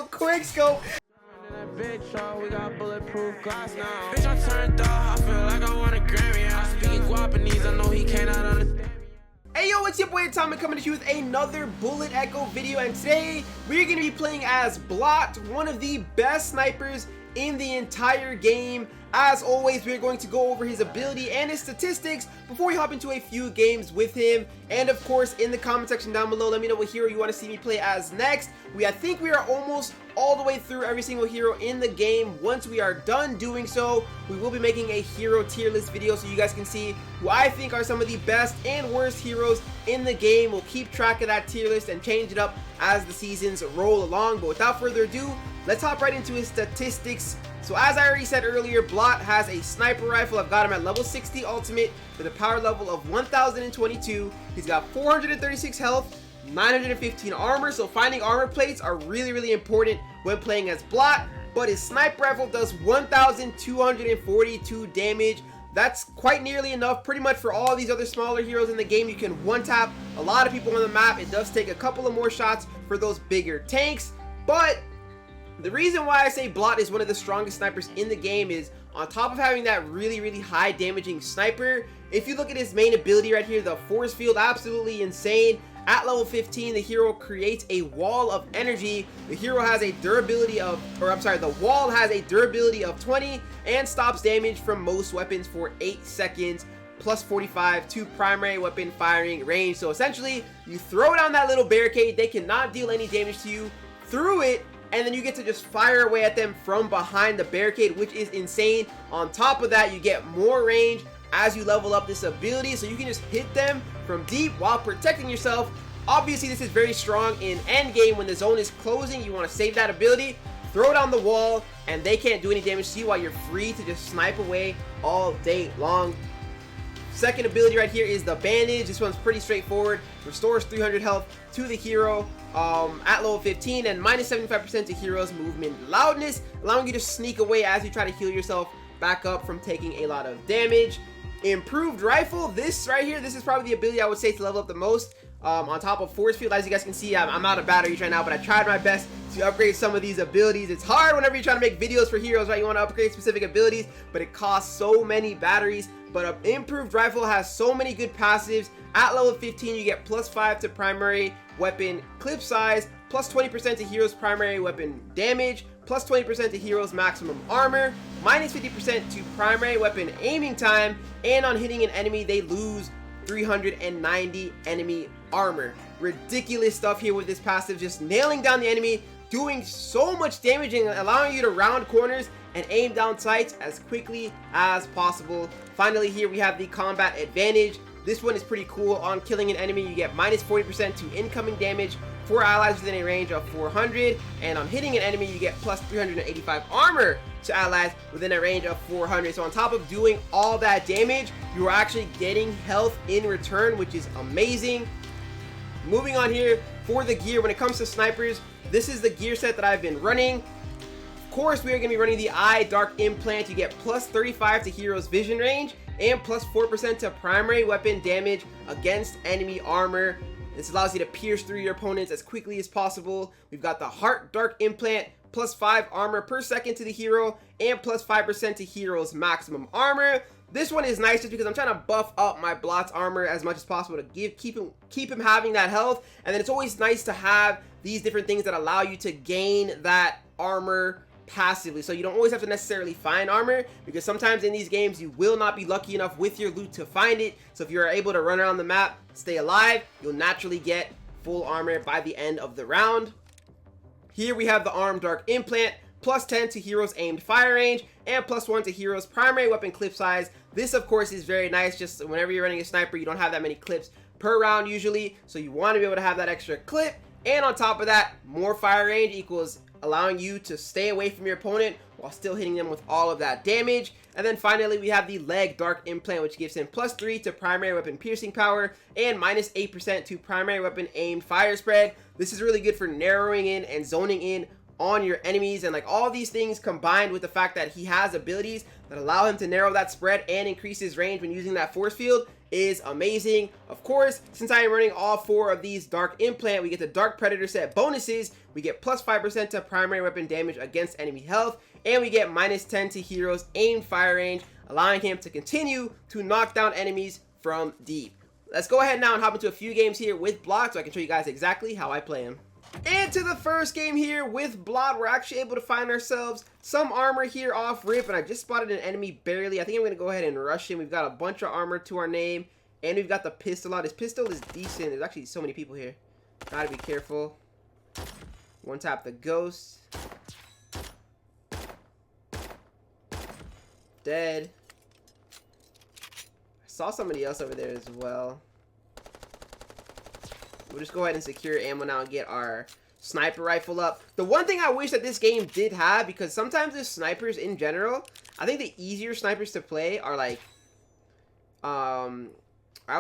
go, quick scope. Bitch, oh, we got bulletproof glass now. Bitch, I'm turned up. I feel like I want a Grammy. I'm speaking Guapanese. I know he cannot understand me. Hey yo, it's your boy Tommy coming at you with another Bullet Echo video, and today we're going to be playing as Blot, one of the best snipers in the entire game. As always, we're going to go over his ability and his statistics before we hop into a few games with him. And of course, in the comment section down below, let me know what hero you want to see me play as next. I think we are almost all the way through every single hero in the game. Once we are done doing so, we will be making a hero tier list video so you guys can see who I think are some of the best and worst heroes in the game. We'll keep track of that tier list and change it up as the seasons roll along. But without further ado, let's hop right into his statistics. So as I already said earlier, Blot has a sniper rifle. I've got him at level 60 ultimate with a power level of 1022. He's got 436 health, 915 armor. So finding armor plates are really important when playing as Blot. But his sniper rifle does 1242 damage. That's quite nearly enough pretty much for all these other smaller heroes in the game. You can one tap a lot of people on the map. It does take a couple of more shots for those bigger tanks, but the reason why I say Blot is one of the strongest snipers in the game is on top of having that really high damaging sniper. If you look at his main ability right here, the force field, absolutely insane. At level 15, the hero creates a wall of energy. The hero has a durability of, the wall has a durability of 20 and stops damage from most weapons for 8 seconds. Plus 45 to primary weapon firing range. So essentially, you throw down that little barricade, they cannot deal any damage to you through it, and then you get to just fire away at them from behind the barricade, which is insane. On top of that, you get more range as you level up this ability, so you can just hit them from deep while protecting yourself. Obviously, this is very strong in end game when the zone is closing. You want to save that ability, throw down the wall, and they can't do any damage to you while you're free to just snipe away all day long. Second ability right here is the bandage. This one's pretty straightforward. Restores 300 health to the hero at level 15 and minus 75% to hero's movement loudness, allowing you to sneak away as you try to heal yourself back up from taking a lot of damage. Improved rifle. This right here, this is probably the ability I would say to level up the most. On top of force field, as you guys can see, I'm out of batteries right now, but I tried my best to upgrade some of these abilities. It's hard whenever you're trying to make videos for heroes, right? You want to upgrade specific abilities, but it costs so many batteries. But an improved rifle has so many good passives. At level 15, you get plus 5 to primary weapon clip size, plus 20% to hero's primary weapon damage, plus 20% to hero's maximum armor, minus 50% to primary weapon aiming time, and on hitting an enemy, they lose 390 enemy armor. Ridiculous stuff here with this passive, just nailing down the enemy, doing so much damage and allowing you to round corners and aim down sights as quickly as possible. Finally, here we have the combat advantage. This one is pretty cool. On killing an enemy, you get minus 40% to incoming damage for allies within a range of 400, and on hitting an enemy, you get plus 385 armor to allies within a range of 400. So on top of doing all that damage, you are actually getting health in return, which is amazing. Moving on here for the gear, when it comes to snipers, this is the gear set that I've been running. Of course, we are going to be running the Eye Dark Implant. You get plus 35 to hero's vision range and plus 4% to primary weapon damage against enemy armor. This allows you to pierce through your opponents as quickly as possible. We've got the Heart Dark Implant, plus 5 armor per second to the hero and plus 5% to hero's maximum armor. This one is nice just because I'm trying to buff up my Blot's armor as much as possible to keep him having that health. And then it's always nice to have these different things that allow you to gain that armor passively, so you don't always have to necessarily find armor, because sometimes in these games you will not be lucky enough with your loot to find it. So if you're able to run around the map, stay alive, you'll naturally get full armor by the end of the round. Here we have the Arm Dark Implant, plus 10 to hero's aimed fire range and plus 1 to hero's primary weapon clip size. This of course is very nice. Just whenever you're running a sniper, you don't have that many clips per round usually, so you want to be able to have that extra clip. And on top of that, more fire range equals allowing you to stay away from your opponent while still hitting them with all of that damage. And then finally, we have the Leg Dark Implant, which gives him plus 3 to primary weapon piercing power and minus 8% to primary weapon aimed fire spread. This is really good for narrowing in and zoning in on your enemies, and like all these things combined with the fact that he has abilities that allow him to narrow that spread and increase his range when using that force field, is amazing. Of course, since I am running all 4 of these Dark Implant, we get the Dark Predator set bonuses. We get plus 5% to primary weapon damage against enemy health, and we get minus 10 to heroes aim fire range, allowing him to continue to knock down enemies from deep. Let's go ahead now and hop into a few games here with Blot so I can show you guys exactly how I play him. Into the first game here with Blot, we're actually able to find ourselves some armor here off rip, and I just spotted an enemy barely. I think I'm going to go ahead and rush him. We've got a bunch of armor to our name, and we've got the pistol out. His pistol is decent. There's actually so many people here. Gotta be careful. One tap the ghost. Dead. Saw somebody else over there as well. We'll just go ahead and secure ammo now and get our sniper rifle up. The one thing I wish that this game did have, because sometimes the snipers in general, I think the easier snipers to play are like, I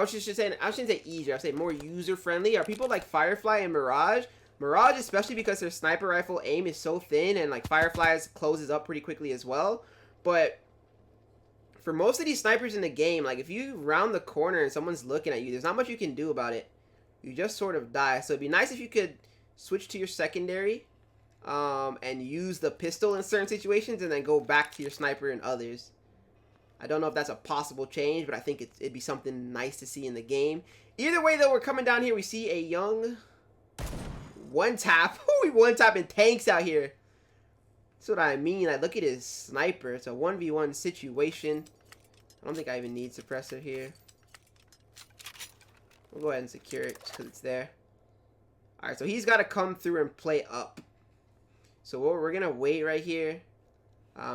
shouldn't say easier, I would say more user friendly, are people like Firefly and Mirage. Mirage, especially because their sniper rifle aim is so thin, and like Firefly's closes up pretty quickly as well. But for most of these snipers in the game, like if you round the corner and someone's looking at you, there's not much you can do about it. You just sort of die. So it'd be nice if you could switch to your secondary and use the pistol in certain situations and then go back to your sniper in others. I don't know if that's a possible change, but I think it'd be something nice to see in the game. Either way, though, we're coming down here. We see a young one-tap. We one-tapping tanks out here. That's what I mean. I look at his sniper. It's a 1v1 situation. I don't think I even need suppressor here. We'll go ahead and secure it just because it's there. Alright, so he's got to come through and play up. So we're going to wait right here.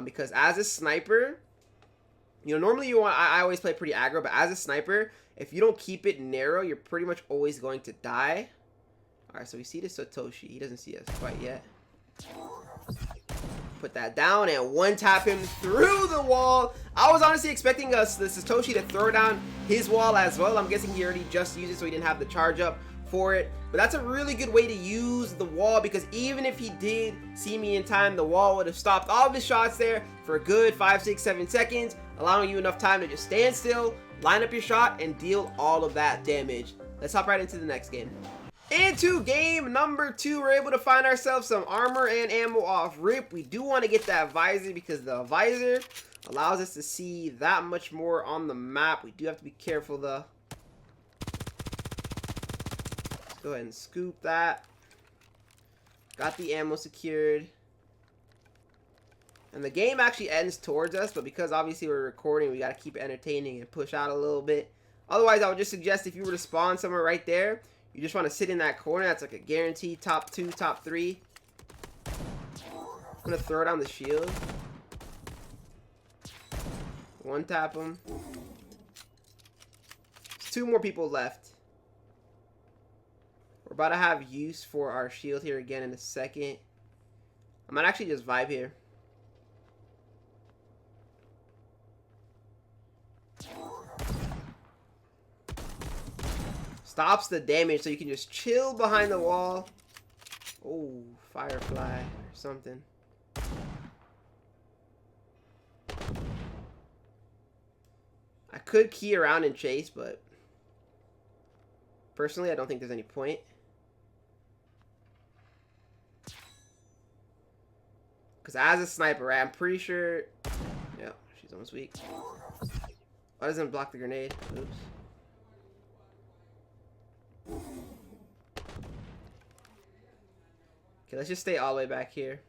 Because as a sniper, you know, normally I always play pretty aggro, but as a sniper, if you don't keep it narrow, you're pretty much always going to die. Alright, so we see the Satoshi. He doesn't see us quite yet. Put that down and one tap him through the wall. I was honestly expecting the Satoshi to throw down his wall as well. I'm guessing he already just used it, so he didn't have the charge up for it. But that's a really good way to use the wall, because even if he did see me in time, the wall would have stopped all of his shots there for a good 5, 6, 7 seconds, allowing you enough time to just stand still, line up your shot, and deal all of that damage. Let's hop right into the next game. Into game number 2, we're able to find ourselves some armor and ammo off rip. We do want to get that visor because the visor allows us to see that much more on the map. We do have to be careful though. Let's go ahead and scoop that. Got the ammo secured. And the game actually ends towards us, but because obviously we're recording, we got to keep it entertaining and push out a little bit. Otherwise, I would just suggest if you were to spawn somewhere right there, you just want to sit in that corner. That's like a guaranteed top 2, top 3. I'm going to throw down the shield. One tap him. There's 2 more people left. We're about to have use for our shield here again in a second. I might actually just vibe here. Stops the damage so you can just chill behind the wall. Oh, Firefly or something. I could key around and chase, but personally I don't think there's any point. Because as a sniper, right, I'm pretty sure... Yeah, she's almost weak. Why doesn't it block the grenade? Oops. Okay, let's just stay all the way back here.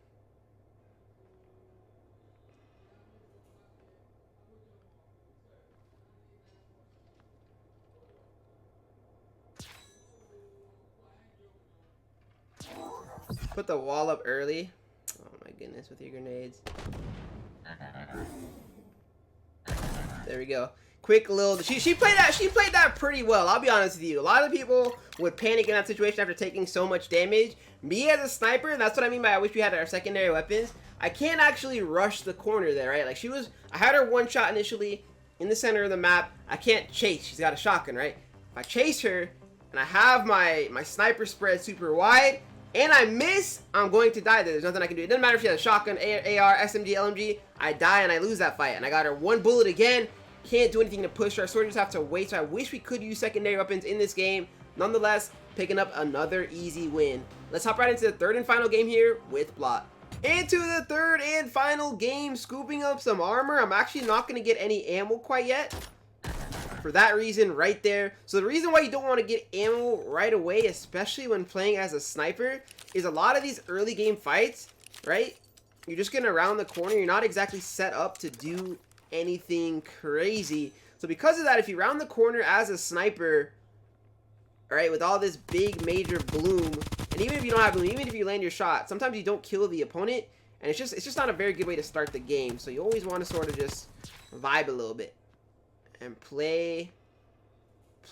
Put the wall up early. Oh my goodness, with your grenades. There we go. Quick little, she played that pretty well. I'll be honest with you. A lot of people would panic in that situation after taking so much damage. Me as a sniper, and that's what I mean by I wish we had our secondary weapons. I can't actually rush the corner there, right? Like I had her one shot initially in the center of the map. I can't chase. She's got a shotgun, right? If I chase her and I have my sniper spread super wide and I miss, I'm going to die there. There's nothing I can do. It doesn't matter if she has a shotgun, AR, SMG, LMG. I die and I lose that fight. And I got her one bullet again. can't do anything to push. Our soldiers have to wait, so I wish we could use secondary weapons in this game. Nonetheless, picking up another easy win. Let's hop right into the third and final game here with Blot. Into the third and final game, scooping up some armor. I'm actually not going to get any ammo quite yet. For that reason right there. So the reason why you don't want to get ammo right away, especially when playing as a sniper, is a lot of these early game fights, right? You're just getting around the corner. You're not exactly set up to do anything crazy. So because of that, if you round the corner as a sniper, all right, with all this big major bloom, and even if you don't have bloom, even if you land your shot, sometimes you don't kill the opponent, and it's just not a very good way to start the game. So you always want to sort of just vibe a little bit and play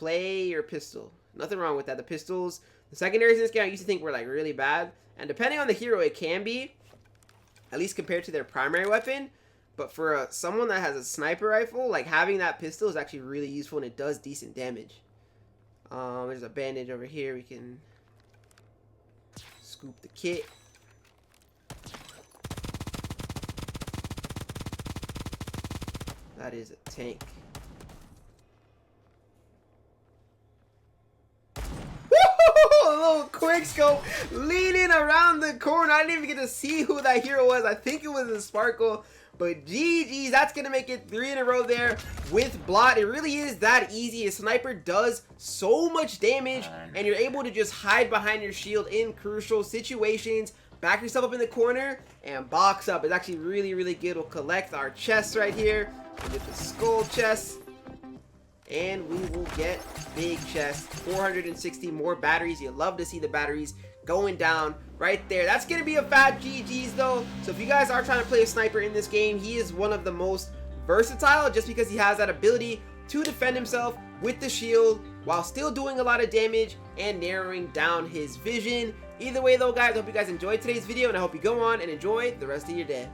your pistol. Nothing wrong with that. The pistols, the secondaries in this game, I used to think were like really bad, and depending on the hero, it can be, at least compared to their primary weapon. But for someone that has a sniper rifle, like having that pistol is actually really useful, and it does decent damage. There's a bandage over here. We can scoop the kit. That is a tank. A little quick scope leaning around the corner. I didn't even get to see who that hero was. I think it was a Sparkle. But GG's, that's going to make it 3 in a row there with Blot. It really is that easy. A sniper does so much damage, and you're able to just hide behind your shield in crucial situations. Back yourself up in the corner and box up. It's actually really, really good. We'll collect our chests right here. We'll get the skull chest. And we will get big chest. 460 more batteries. You love to see the batteries going down right there. That's going to be a fat GG's though. So if you guys are trying to play a sniper in this game, he is one of the most versatile just because he has that ability to defend himself with the shield while still doing a lot of damage and narrowing down his vision. Either way though, guys, I hope you guys enjoyed today's video, and I hope you go on and enjoy the rest of your day.